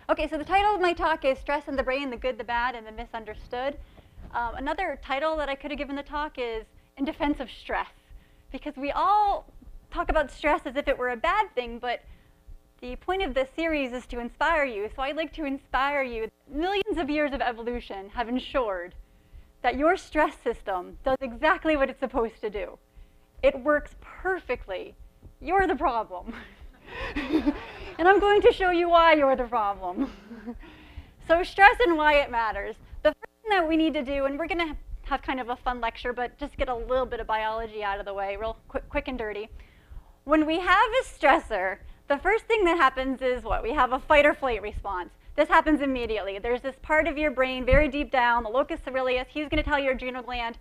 Okay, so the title of my talk is Stress in the Brain, the Good, the Bad, and the Misunderstood. Another title that I could have given the talk is In Defense of Stress, because we all talk about stress as if it were a bad thing, but the point of this series is to inspire you, so I'd like to inspire you. Millions of years of evolution have ensured that your stress system does exactly what it's supposed to do. It works perfectly. You're the problem. And I'm going to show you why you're the problem. So stress and why it matters. The first thing that we need to do, and we're going to have kind of a fun lecture, but just get a little bit of biology out of the way, real quick and dirty. When we have a stressor, the first thing that happens is what? We have a fight or flight response. This happens immediately. There's this part of your brain very deep down, the locus coeruleus. He's going to tell your adrenal gland,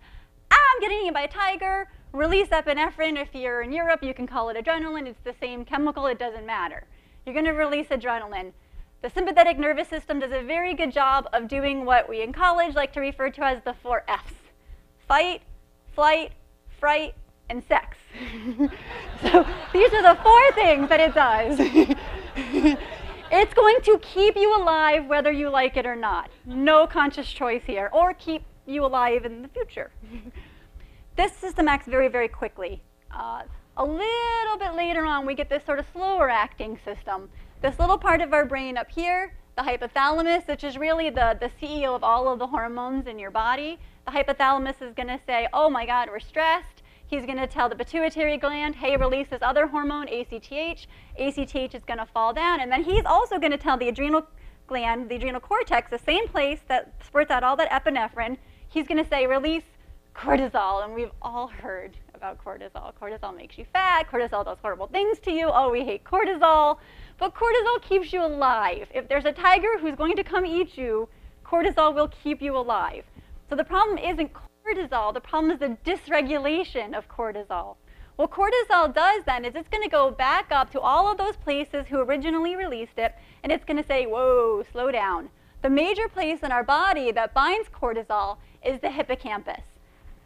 I'm getting eaten by a tiger. Release epinephrine. If you're in Europe, you can call it adrenaline. It's the same chemical. It doesn't matter. You're going to release adrenaline. The sympathetic nervous system does a very good job of doing what we in college like to refer to as the 4 Fs. Fight, flight, fright, and sex. So these are the 4 things that it does. It's going to keep you alive whether you like it or not. No conscious choice here. Or keep you alive in the future. This system acts very, very quickly. A little bit later on, we get this sort of slower acting system. This little part of our brain up here, the hypothalamus, which is really the CEO of all of the hormones in your body. The hypothalamus is going to say, oh my God, we're stressed. He's going to tell the pituitary gland, hey, release this other hormone, ACTH. ACTH is going to fall down. And then he's also going to tell the adrenal gland, the adrenal cortex, the same place that spurts out all that epinephrine. He's going to say, release cortisol. And we've all heard about cortisol. Cortisol makes you fat. Cortisol does horrible things to you. Oh, we hate cortisol. But cortisol keeps you alive. If there's a tiger who's going to come eat you, cortisol will keep you alive. So the problem isn't cortisol. The problem is the dysregulation of cortisol. What cortisol does then is it's going to go back up to all of those places who originally released it, and it's going to say, whoa, slow down. The major place in our body that binds cortisol is the hippocampus.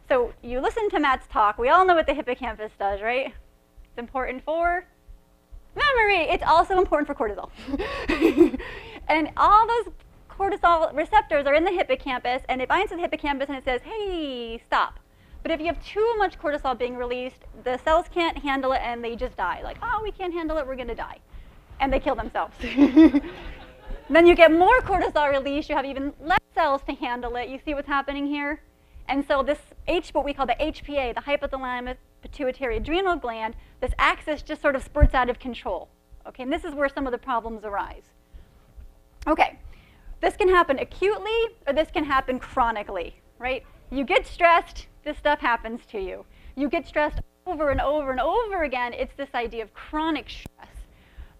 So you listen to Matt's talk. We all know what the hippocampus does, right? It's important for memory. It's also important for cortisol. And all those cortisol receptors are in the hippocampus, and it binds to the hippocampus and it says, hey, stop. But if you have too much cortisol being released, the cells can't handle it and they just die. Like, oh, we can't handle it, we're going to die. And they kill themselves. Then you get more cortisol release, you have even less cells to handle it. You see what's happening here? And so this what we call the HPA, the hypothalamus pituitary adrenal gland, this axis just sort of spurts out of control. Okay, and this is where some of the problems arise. Okay, this can happen acutely or this can happen chronically, right? You get stressed, this stuff happens to you. You get stressed over and over and over again. It's this idea of chronic stress.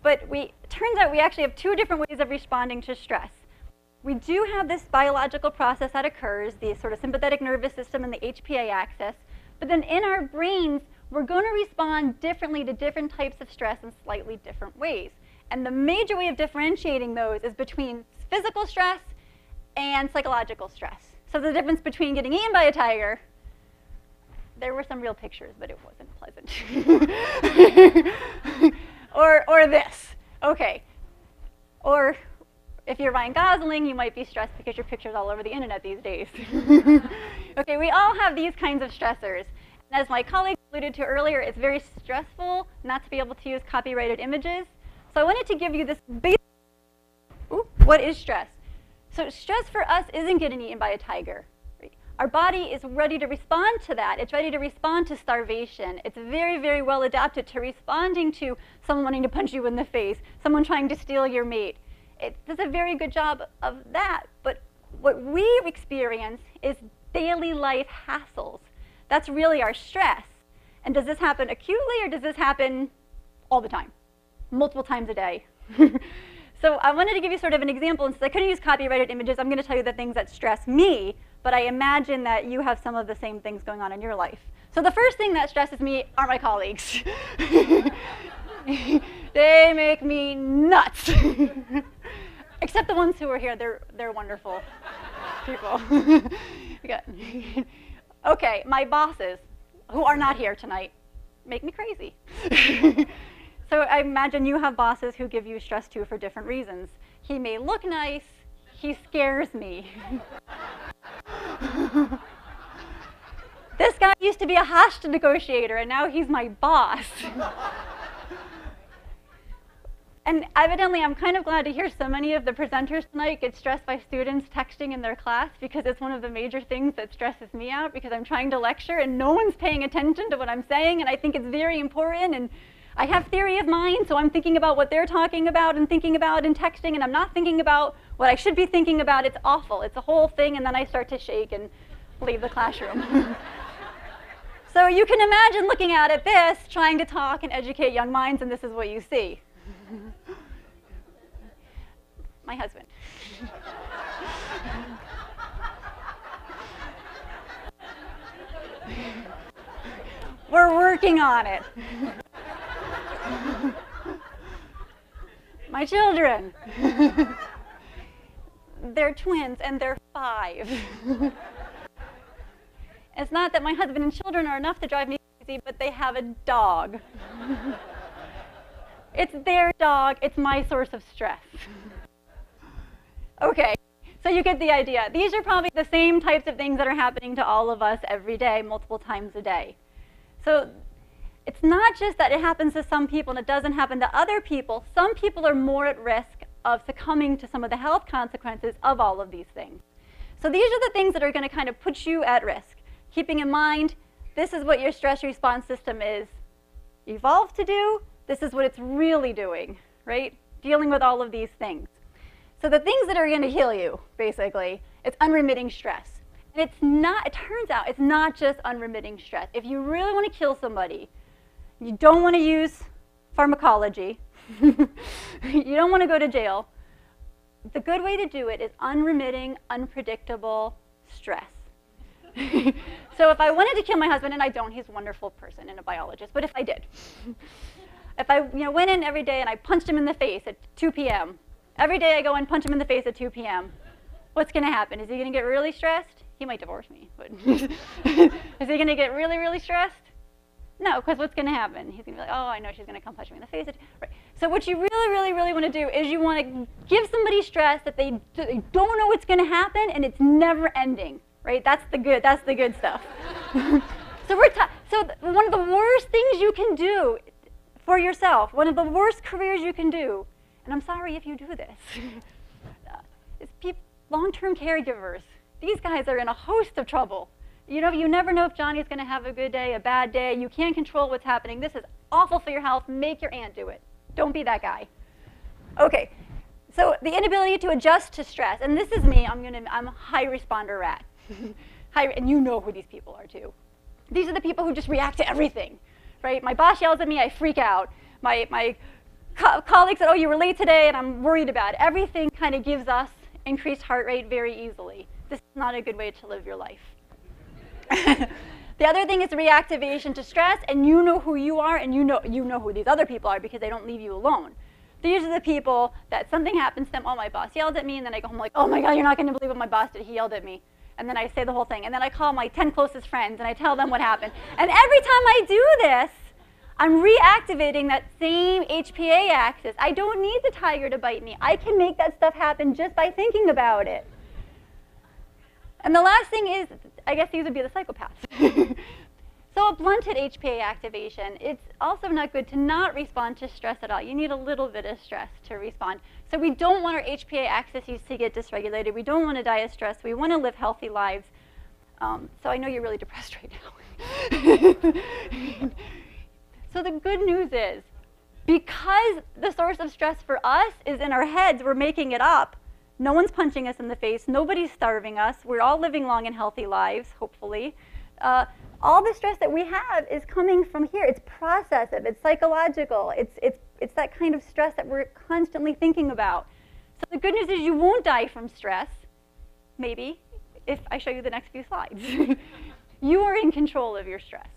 But it turns out we actually have 2 different ways of responding to stress. We do have this biological process that occurs, the sort of sympathetic nervous system and the HPA axis. But then in our brains, we're going to respond differently to different types of stress in slightly different ways. And the major way of differentiating those is between physical stress and psychological stress. So the difference between getting eaten by a tiger, there were some real pictures, but it wasn't pleasant. or this, okay. Or if you're Ryan Gosling, you might be stressed because your picture's all over the internet these days. Okay, we all have these kinds of stressors. And as my colleague alluded to earlier, it's very stressful not to be able to use copyrighted images. So I wanted to give you this basic, what is stress? So stress for us isn't getting eaten by a tiger. Our body is ready to respond to that. It's ready to respond to starvation. It's very, very well adapted to responding to someone wanting to punch you in the face, someone trying to steal your mate. It does a very good job of that. But what we experience is daily life hassles. That's really our stress. And does this happen acutely or does this happen all the time? Multiple times a day. So I wanted to give you sort of an example, and since I couldn't use copyrighted images, I'm going to tell you the things that stress me, but I imagine that you have some of the same things going on in your life. So the first thing that stresses me are my colleagues. They make me nuts. Except the ones who are here, they're wonderful people. Okay, my bosses, who are not here tonight, make me crazy. So I imagine you have bosses who give you stress too for different reasons. He may look nice, he scares me. This guy used to be a hostage negotiator, and now he's my boss. And evidently, I'm kind of glad to hear so many of the presenters tonight get stressed by students texting in their class, because it's one of the major things that stresses me out, because I'm trying to lecture and no one's paying attention to what I'm saying, and I think it's very important, and I have theory of mind, so I'm thinking about what they're talking about and thinking about and texting, and I'm not thinking about what I should be thinking about. It's awful. It's a whole thing, and then I start to shake and leave the classroom. So you can imagine looking at this, trying to talk and educate young minds, and this is what you see. My husband. We're working on it. My children. They're twins and they're 5. It's not that my husband and children are enough to drive me crazy, but they have a dog. It's their dog. It's my source of stress. Okay, so you get the idea. These are probably the same types of things that are happening to all of us every day, multiple times a day. So it's not just that it happens to some people and it doesn't happen to other people. Some people are more at risk of succumbing to some of the health consequences of all of these things. So these are the things that are going to kind of put you at risk. Keeping in mind, this is what your stress response system is evolved to do. This is what it's really doing, right? Dealing with all of these things. So the things that are going to heal you, basically, it's unremitting stress. And it turns out, it's not just unremitting stress. If you really want to kill somebody, you don't want to use pharmacology, you don't want to go to jail, the good way to do it is unremitting, unpredictable stress. So if I wanted to kill my husband, and I don't, he's a wonderful person and a biologist, but if I did, if I went in every day and I punched him in the face at 2 p.m., every day I go and punch him in the face at 2 p.m., what's going to happen? Is he going to get really stressed? He might divorce me, but is he going to get really, really stressed? No, because what's going to happen? He's going to be like, oh, I know she's going to come punch me in the face. Right. So what you really, really, really want to do is you want to give somebody stress that they don't know what's going to happen, and it's never ending. Right? That's the good stuff. So one of the worst things you can do for yourself, one of the worst careers you can do, and I'm sorry if you do this, is long-term caregivers. These guys are in a host of trouble. You never know if Johnny's going to have a good day, a bad day. You can't control what's happening. This is awful for your health. Make your aunt do it. Don't be that guy. Okay. So the inability to adjust to stress, and this is me. I'm a high responder rat. And you know who these people are too. These are the people who just react to everything, right? My boss yells at me, I freak out. My colleague said, oh, you were late today, and I'm worried about it. Everything kind of gives us increased heart rate very easily. This is not a good way to live your life. The other thing is reactivation to stress, and you know who you are, and you know who these other people are because they don't leave you alone. These are the people that something happens to them, oh, my boss yelled at me, and then I go home like, oh my God, you're not going to believe what my boss did. He yelled at me. And then I say the whole thing. And then I call my 10 closest friends, and I tell them what happened. And every time I do this, I'm reactivating that same HPA axis. I don't need the tiger to bite me. I can make that stuff happen just by thinking about it. And the last thing is, I guess these would be the psychopaths. So a blunted HPA activation, it's also not good to not respond to stress at all. You need a little bit of stress to respond. So we don't want our HPA axis to get dysregulated. We don't want to die of stress. We want to live healthy lives. So I know you're really depressed right now. So the good news is, because the source of stress for us is in our heads, we're making it up. No one's punching us in the face. Nobody's starving us. We're all living long and healthy lives, hopefully. All the stress that we have is coming from here. It's processive. It's psychological. It's that kind of stress that we're constantly thinking about. So the good news is you won't die from stress, maybe, if I show you the next few slides. You are in control of your stress.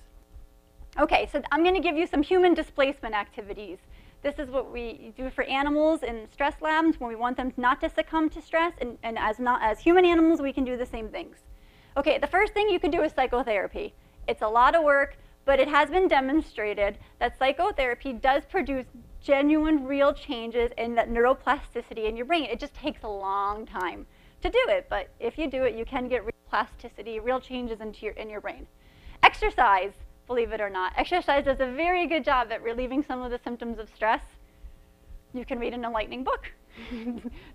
Okay, so I'm going to give you some human displacement activities. This is what we do for animals in stress labs when we want them not to succumb to stress, and as human animals, we can do the same things. Okay, the first thing you can do is psychotherapy. It's a lot of work, but it has been demonstrated that psychotherapy does produce genuine, real changes in that neuroplasticity in your brain. It just takes a long time to do it, but if you do it, you can get real plasticity, real changes in your brain. Exercise, believe it or not. Exercise does a very good job at relieving some of the symptoms of stress. You can read an enlightening book.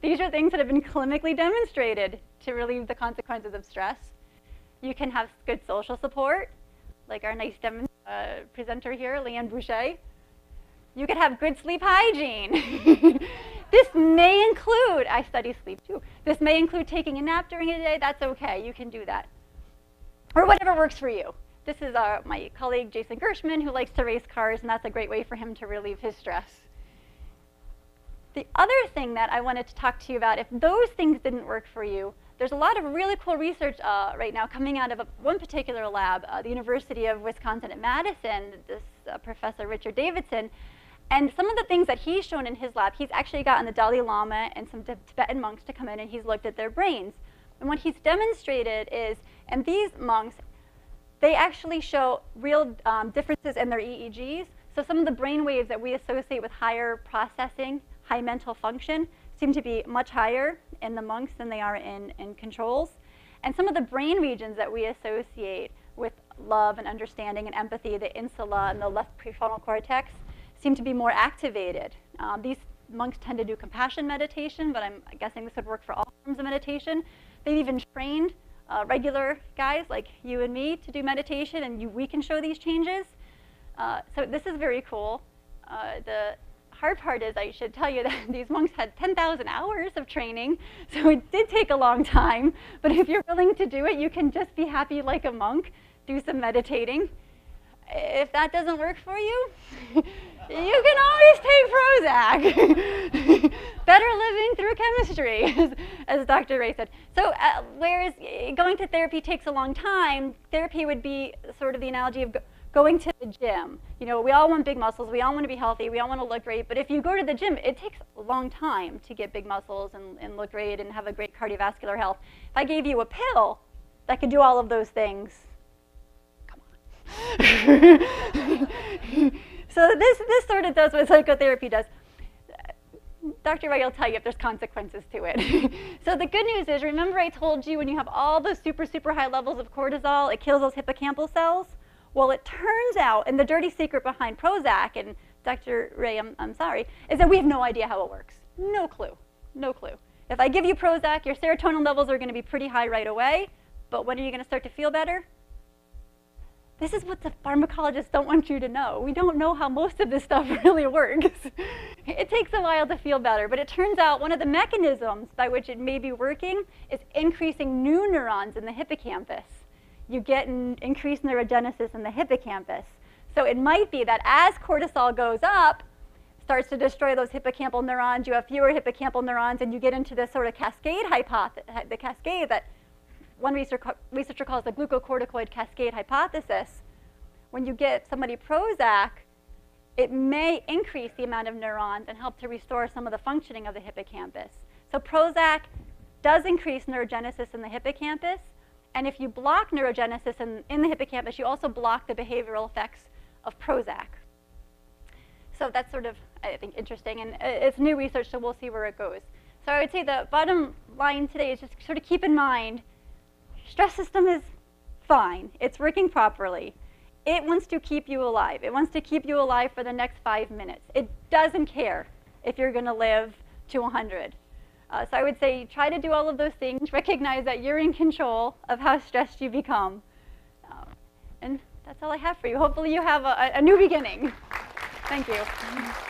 These are things that have been clinically demonstrated to relieve the consequences of stress. You can have good social support, like our nice presenter here, Leanne Boucher. You could have good sleep hygiene. This may include, I study sleep too, this may include taking a nap during a day. That's okay, you can do that. Or whatever works for you. This is my colleague, Jason Gershman, who likes to race cars, and that's a great way for him to relieve his stress. The other thing that I wanted to talk to you about, if those things didn't work for you, there's a lot of really cool research right now coming out of one particular lab, the University of Wisconsin at Madison, this Professor Richard Davidson. And some of the things that he's shown in his lab, he's actually gotten the Dalai Lama and some Tibetan monks to come in, and he's looked at their brains. And what he's demonstrated is, and these monks, they actually show real differences in their EEGs. So some of the brain waves that we associate with higher processing, high mental function, seem to be much higher in the monks than they are in controls. And some of the brain regions that we associate with love and understanding and empathy, the insula and the left prefrontal cortex, seem to be more activated. These monks tend to do compassion meditation, but I'm guessing this would work for all forms of meditation. They've even trained regular guys like you and me to do meditation, and we can show these changes. So this is very cool. The hard part is, I should tell you that these monks had 10,000 hours of training, so it did take a long time. But if you're willing to do it, you can just be happy like a monk, do some meditating. If that doesn't work for you, you can always take Prozac. Better living through chemistry, as Dr. Ray said. So whereas going to therapy takes a long time, therapy would be sort of the analogy of going to the gym. You know, we all want big muscles, we all want to be healthy, we all want to look great, but if you go to the gym, it takes a long time to get big muscles and look great and have a great cardiovascular health. If I gave you a pill that could do all of those things, come on. So this sort of does what psychotherapy does. Dr. Ray will tell you if there's consequences to it. So the good news is, remember I told you when you have all those super, super high levels of cortisol, it kills those hippocampal cells? Well, it turns out, and the dirty secret behind Prozac, and Dr. Ray, I'm sorry, is that we have no idea how it works. No clue, no clue. If I give you Prozac, your serotonin levels are going to be pretty high right away, but when are you going to start to feel better? This is what the pharmacologists don't want you to know. We don't know how most of this stuff really works. It takes a while to feel better, but it turns out one of the mechanisms by which it may be working is increasing new neurons in the hippocampus. You get an increased neurogenesis in the hippocampus. So it might be that as cortisol goes up, starts to destroy those hippocampal neurons, you have fewer hippocampal neurons, and you get into this sort of cascade the cascade that one researcher calls the glucocorticoid cascade hypothesis. When you get somebody Prozac, it may increase the amount of neurons and help to restore some of the functioning of the hippocampus. So Prozac does increase neurogenesis in the hippocampus, and if you block neurogenesis in the hippocampus, you also block the behavioral effects of Prozac. So that's sort of, I think, interesting, and it's new research, so we'll see where it goes. So I would say the bottom line today is just sort of keep in mind, stress system is fine. It's working properly. It wants to keep you alive. It wants to keep you alive for the next 5 minutes. It doesn't care if you're going to live to 100. So I would say try to do all of those things. Recognize that you're in control of how stressed you become. And that's all I have for you. Hopefully you have a new beginning. Thank you.